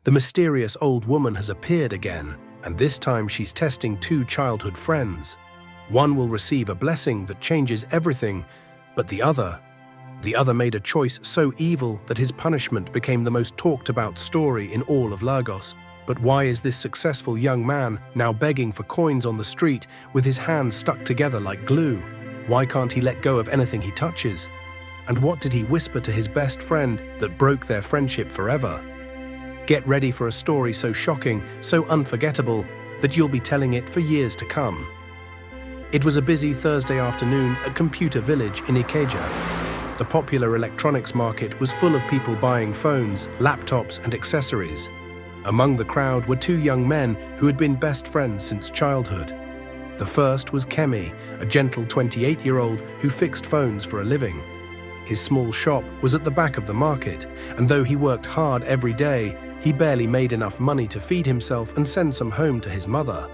The mysterious old woman has appeared again, and this time she's testing two childhood friends. One will receive a blessing that changes everything, but the other made a choice so evil that his punishment became the most talked about story in all of Lagos. But why is this successful young man now begging for coins on the street with his hands stuck together like glue? Why can't he let go of anything he touches? And what did he whisper to his best friend that broke their friendship forever? Get ready for a story so shocking, so unforgettable, that you'll be telling it for years to come. It was a busy Thursday afternoon at Computer Village in Ikeja. The popular electronics market was full of people buying phones, laptops, and accessories. Among the crowd were two young men who had been best friends since childhood. The first was Kemi, a gentle 28-year-old who fixed phones for a living. His small shop was at the back of the market, and though he worked hard every day, he barely made enough money to feed himself and send some home to his mother.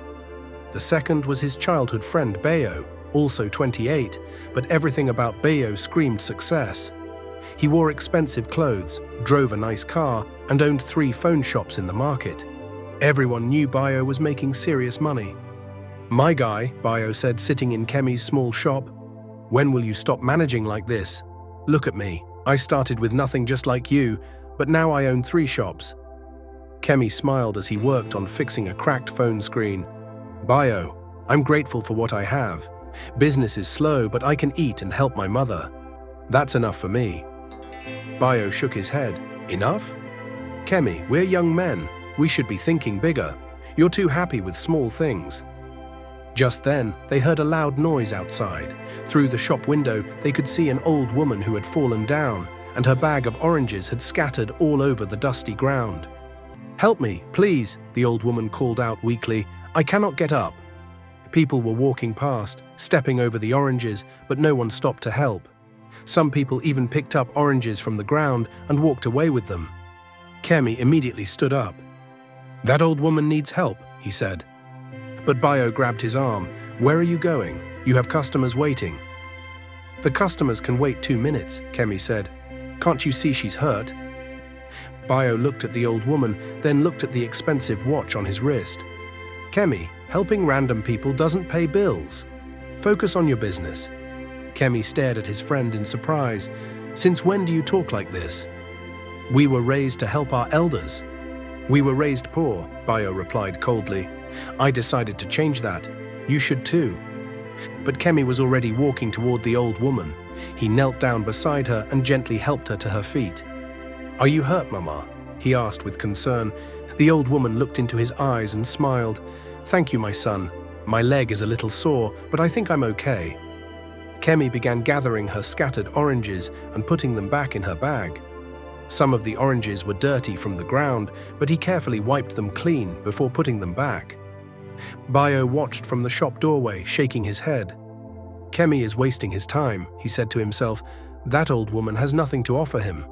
The second was his childhood friend Bayo, also 28, but everything about Bayo screamed success. He wore expensive clothes, drove a nice car, and owned 3 phone shops in the market. Everyone knew Bayo was making serious money. "My guy," Bayo said, sitting in Kemi's small shop. "When will you stop managing like this? Look at me. I started with nothing just like you, but now I own 3 shops." Kemi smiled as he worked on fixing a cracked phone screen. "Bayo, I'm grateful for what I have. Business is slow, but I can eat and help my mother. That's enough for me." Bayo shook his head. "Enough? Kemi, we're young men. We should be thinking bigger. You're too happy with small things." Just then, they heard a loud noise outside. Through the shop window, they could see an old woman who had fallen down, and her bag of oranges had scattered all over the dusty ground. "Help me, please," the old woman called out weakly. "I cannot get up." People were walking past, stepping over the oranges, but no one stopped to help. Some people even picked up oranges from the ground and walked away with them. Kemi immediately stood up. "That old woman needs help," he said. But Bayo grabbed his arm. "Where are you going? You have customers waiting." "The customers can wait 2 minutes," Kemi said. "Can't you see she's hurt?" Bayo looked at the old woman, then looked at the expensive watch on his wrist. "Kemi, helping random people doesn't pay bills. Focus on your business." Kemi stared at his friend in surprise. "Since when do you talk like this?" "We were raised to help our elders." "We were raised poor," Bayo replied coldly. "I decided to change that. You should too." But Kemi was already walking toward the old woman. He knelt down beside her and gently helped her to her feet. "Are you hurt, Mama?" he asked with concern. The old woman looked into his eyes and smiled. "Thank you, my son. My leg is a little sore, but I think I'm okay." Kemi began gathering her scattered oranges and putting them back in her bag. Some of the oranges were dirty from the ground, but he carefully wiped them clean before putting them back. Bayo watched from the shop doorway, shaking his head. "Kemi is wasting his time," he said to himself. "That old woman has nothing to offer him."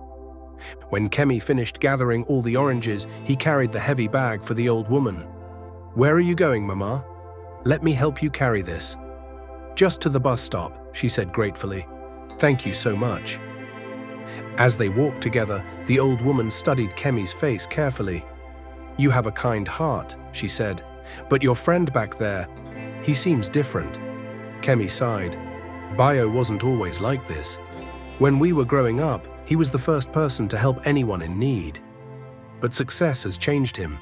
When Kemi finished gathering all the oranges, he carried the heavy bag for the old woman. "Where are you going, Mama?" "Let me help you carry this." "Just to the bus stop," she said gratefully. "Thank you so much." As they walked together, the old woman studied Kemi's face carefully. "You have a kind heart," she said, "but your friend back there, he seems different." Kemi sighed. "Bayo wasn't always like this. When we were growing up, he was the first person to help anyone in need. But success has changed him."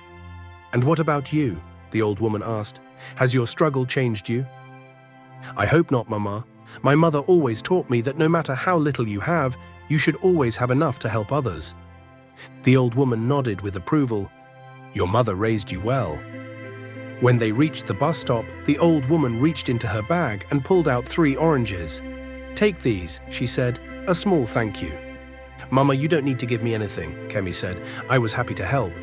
"And what about you?" the old woman asked. "Has your struggle changed you?" "I hope not, Mama. My mother always taught me that no matter how little you have, you should always have enough to help others." The old woman nodded with approval. "Your mother raised you well." When they reached the bus stop, the old woman reached into her bag and pulled out 3 oranges. "Take these," she said, "a small thank you." "Mama, you don't need to give me anything," Kemi said. "I was happy to help."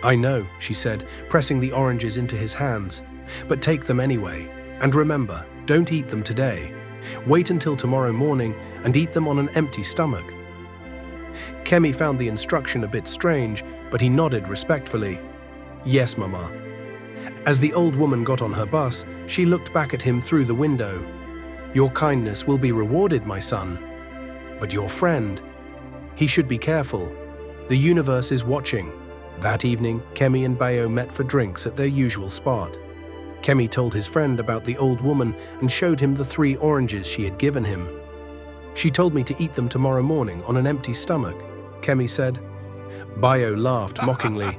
"I know," she said, pressing the oranges into his hands. "But take them anyway. And remember, don't eat them today. Wait until tomorrow morning and eat them on an empty stomach." Kemi found the instruction a bit strange, but he nodded respectfully. "Yes, Mama." As the old woman got on her bus, she looked back at him through the window. "Your kindness will be rewarded, my son. But your friend, he should be careful. The universe is watching." That evening, Kemi and Bayo met for drinks at their usual spot. Kemi told his friend about the old woman and showed him the 3 oranges she had given him. "She told me to eat them tomorrow morning on an empty stomach," Kemi said. Bayo laughed mockingly.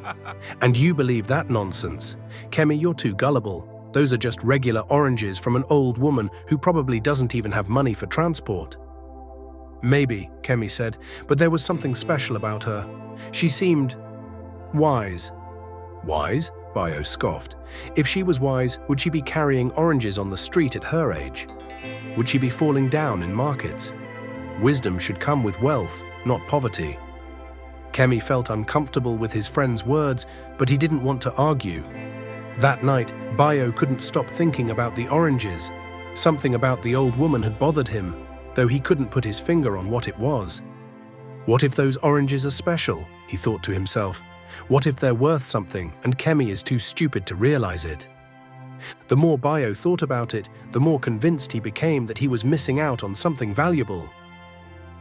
"And you believe that nonsense? Kemi, you're too gullible. Those are just regular oranges from an old woman who probably doesn't even have money for transport." "Maybe," Kemi said, "but there was something special about her. She seemed wise." "Wise?" Bayo scoffed. "If she was wise, would she be carrying oranges on the street at her age? Would she be falling down in markets? Wisdom should come with wealth, not poverty." Kemi felt uncomfortable with his friend's words, but he didn't want to argue. That night, Bayo couldn't stop thinking about the oranges. Something about the old woman had bothered him, though he couldn't put his finger on what it was. "What if those oranges are special?" he thought to himself. "What if they're worth something and Kemi is too stupid to realize it?" The more Bayo thought about it, the more convinced he became that he was missing out on something valuable.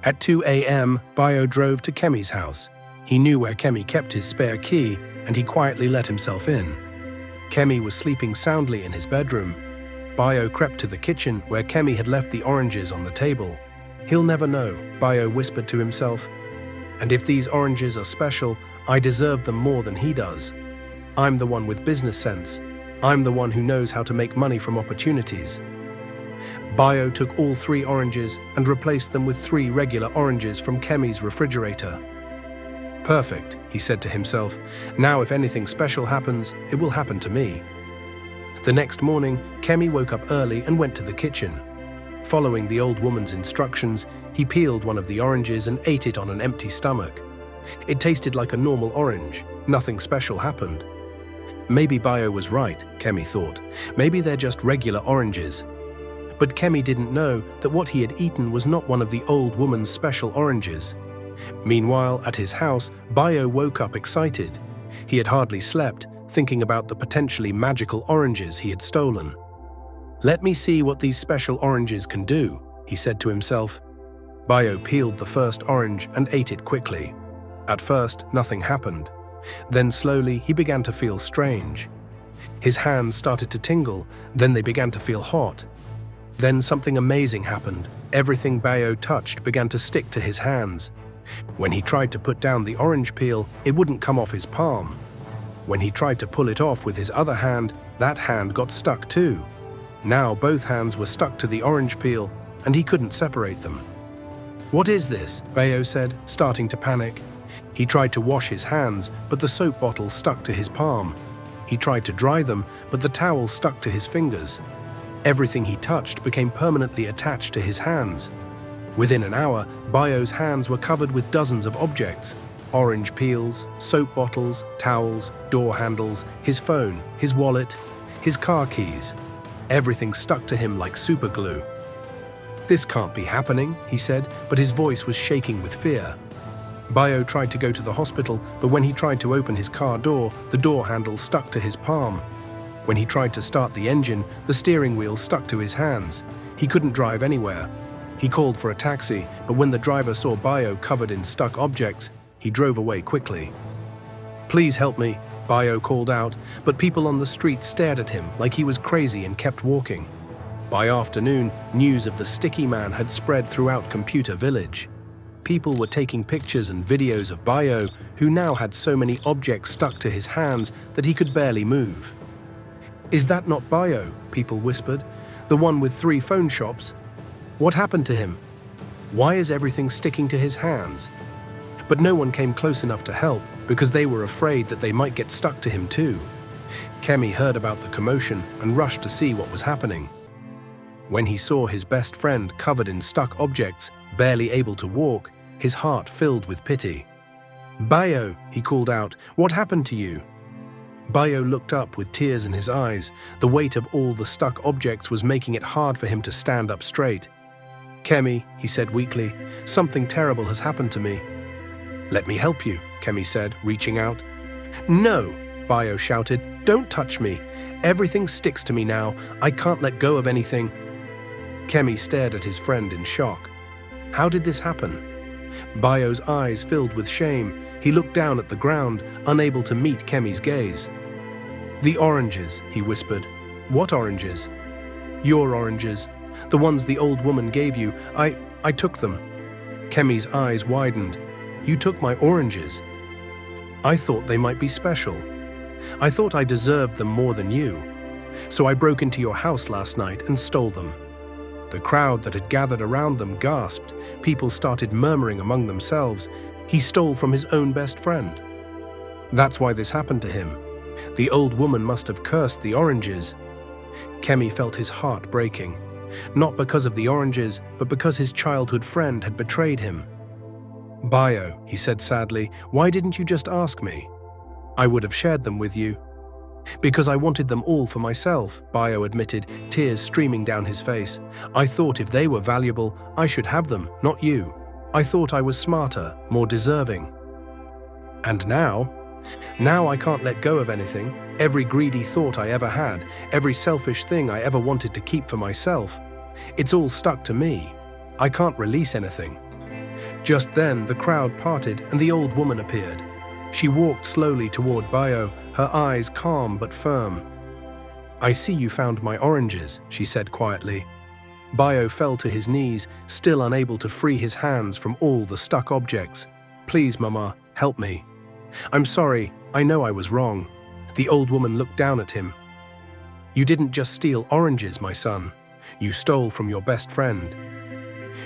At 2 a.m., Bayo drove to Kemi's house. He knew where Kemi kept his spare key, and he quietly let himself in. Kemi was sleeping soundly in his bedroom. Bayo crept to the kitchen where Kemi had left the oranges on the table. "He'll never know," Bayo whispered to himself. "And if these oranges are special, I deserve them more than he does. I'm the one with business sense. I'm the one who knows how to make money from opportunities." Bayo took all 3 oranges and replaced them with 3 regular oranges from Kemi's refrigerator. "Perfect," he said to himself. "Now if anything special happens, it will happen to me." The next morning, Kemi woke up early and went to the kitchen. Following the old woman's instructions, he peeled one of the oranges and ate it on an empty stomach. It tasted like a normal orange. Nothing special happened. Maybe Bayo was right, Kemi thought. Maybe they're just regular oranges. But Kemi didn't know that what he had eaten was not one of the old woman's special oranges. Meanwhile, at his house, Bayo woke up excited. He had hardly slept, thinking about the potentially magical oranges he had stolen. "Let me see what these special oranges can do," he said to himself. Bayo peeled the first orange and ate it quickly. At first, nothing happened. Then slowly, he began to feel strange. His hands started to tingle, then they began to feel hot. Then something amazing happened. Everything Bayo touched began to stick to his hands. When he tried to put down the orange peel, it wouldn't come off his palm. When he tried to pull it off with his other hand, that hand got stuck too. Now both hands were stuck to the orange peel, and he couldn't separate them. "What is this?" Bayo said, starting to panic. He tried to wash his hands, but the soap bottle stuck to his palm. He tried to dry them, but the towel stuck to his fingers. Everything he touched became permanently attached to his hands. Within an hour, Bayo's hands were covered with dozens of objects. Orange peels, soap bottles, towels, door handles, his phone, his wallet, his car keys. Everything stuck to him like super glue. "This can't be happening," he said, but his voice was shaking with fear. Bayo tried to go to the hospital, but when he tried to open his car door, the door handle stuck to his palm. When he tried to start the engine, the steering wheel stuck to his hands. He couldn't drive anywhere. He called for a taxi, but when the driver saw Bayo covered in stuck objects, he drove away quickly. "Please help me," Bayo called out, but people on the street stared at him like he was crazy and kept walking. By afternoon, news of the sticky man had spread throughout Computer Village. People were taking pictures and videos of Bayo, who now had so many objects stuck to his hands that he could barely move. "Is that not Bayo?" people whispered. "The one with 3 phone shops? What happened to him? Why is everything sticking to his hands?" But no one came close enough to help because they were afraid that they might get stuck to him too. Kemi heard about the commotion and rushed to see what was happening. When he saw his best friend covered in stuck objects, barely able to walk, his heart filled with pity. "Bayo," he called out, "what happened to you?" Bayo looked up with tears in his eyes. The weight of all the stuck objects was making it hard for him to stand up straight. "Kemi," he said weakly, "something terrible has happened to me." "Let me help you," Kemi said, reaching out. "No," Bayo shouted, "don't touch me. Everything sticks to me now. I can't let go of anything." Kemi stared at his friend in shock. How did this happen? Bayo's eyes filled with shame. He looked down at the ground, unable to meet Kemi's gaze. "The oranges," he whispered. "What oranges?" "Your oranges. The ones the old woman gave you. I took them." Kemi's eyes widened. "You took my oranges?" "I thought they might be special. I thought I deserved them more than you. So I broke into your house last night and stole them." The crowd that had gathered around them gasped. People started murmuring among themselves. He stole from his own best friend. That's why this happened to him. The old woman must have cursed the oranges. Kemi felt his heart breaking, not because of the oranges, but because his childhood friend had betrayed him. "Bayo," he said sadly, "why didn't you just ask me? I would have shared them with you." "Because I wanted them all for myself," Bayo admitted, tears streaming down his face. "I thought if they were valuable, I should have them, not you. I thought I was smarter, more deserving. And now I can't let go of anything. Every greedy thought I ever had, every selfish thing I ever wanted to keep for myself, it's all stuck to me. I can't release anything." Just then, the crowd parted and the old woman appeared. She walked slowly toward Bayo, her eyes calm but firm. "I see you found my oranges," she said quietly. Bayo fell to his knees, still unable to free his hands from all the stuck objects. "Please, Mama, help me. I'm sorry, I know I was wrong." The old woman looked down at him. "You didn't just steal oranges, my son. You stole from your best friend.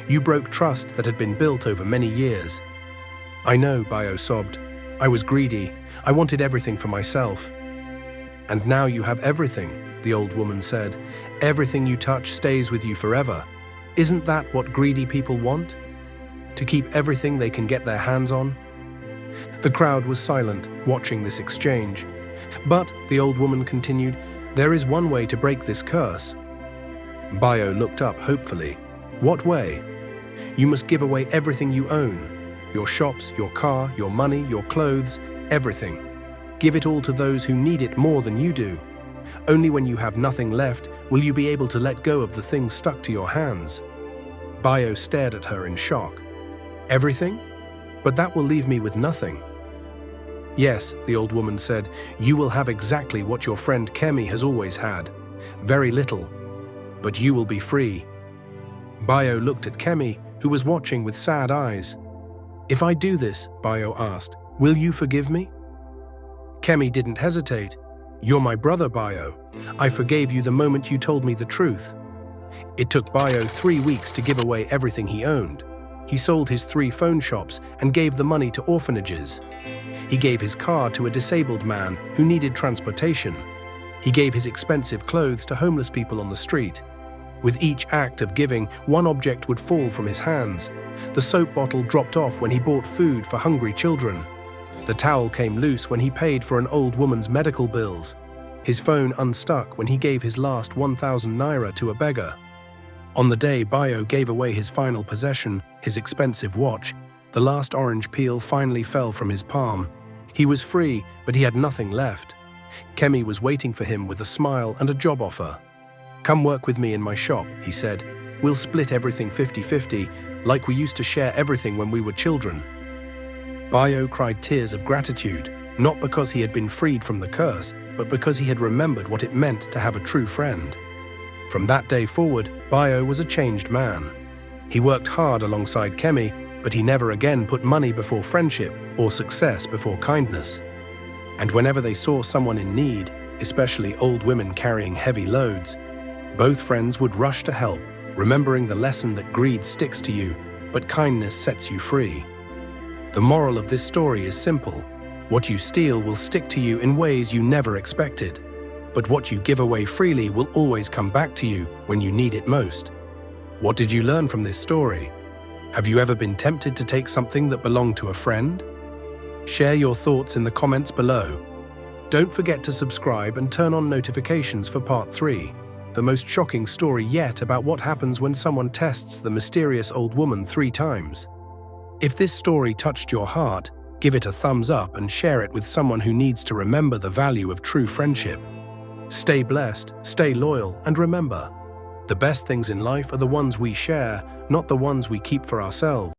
You broke trust that had been built over many years." "I know," Bayo sobbed. "I was greedy. I wanted everything for myself." "And now you have everything," the old woman said. "Everything you touch stays with you forever. Isn't that what greedy people want? To keep everything they can get their hands on?" The crowd was silent, watching this exchange. "But," the old woman continued, "there is one way to break this curse." Bayo looked up hopefully. "What way?" "You must give away everything you own. Your shops, your car, your money, your clothes, everything. Give it all to those who need it more than you do. Only when you have nothing left will you be able to let go of the things stuck to your hands." Bayo stared at her in shock. "Everything? But that will leave me with nothing." "Yes," the old woman said, "you will have exactly what your friend Kemi has always had. Very little. But you will be free." Bayo looked at Kemi, who was watching with sad eyes. "If I do this," Bayo asked, "will you forgive me?" Kemi didn't hesitate. "You're my brother, Bayo. I forgave you the moment you told me the truth." It took Bayo 3 weeks to give away everything he owned. He sold his 3 phone shops and gave the money to orphanages. He gave his car to a disabled man who needed transportation. He gave his expensive clothes to homeless people on the street. With each act of giving, one object would fall from his hands. The soap bottle dropped off when he bought food for hungry children. The towel came loose when he paid for an old woman's medical bills. His phone unstuck when he gave his last 1,000 naira to a beggar. On the day Bayo gave away his final possession, his expensive watch, the last orange peel finally fell from his palm. He was free, but he had nothing left. Kemi was waiting for him with a smile and a job offer. "Come work with me in my shop," he said. "We'll split everything 50-50, like we used to share everything when we were children." Bayo cried tears of gratitude, not because he had been freed from the curse, but because he had remembered what it meant to have a true friend. From that day forward, Bayo was a changed man. He worked hard alongside Kemi, but he never again put money before friendship or success before kindness. And whenever they saw someone in need, especially old women carrying heavy loads, both friends would rush to help, remembering the lesson that greed sticks to you, but kindness sets you free. The moral of this story is simple. What you steal will stick to you in ways you never expected, but what you give away freely will always come back to you when you need it most. What did you learn from this story? Have you ever been tempted to take something that belonged to a friend? Share your thoughts in the comments below. Don't forget to subscribe and turn on notifications for part 3, the most shocking story yet about what happens when someone tests the mysterious old woman 3 times. If this story touched your heart, give it a thumbs up and share it with someone who needs to remember the value of true friendship. Stay blessed, stay loyal, and remember, the best things in life are the ones we share, not the ones we keep for ourselves.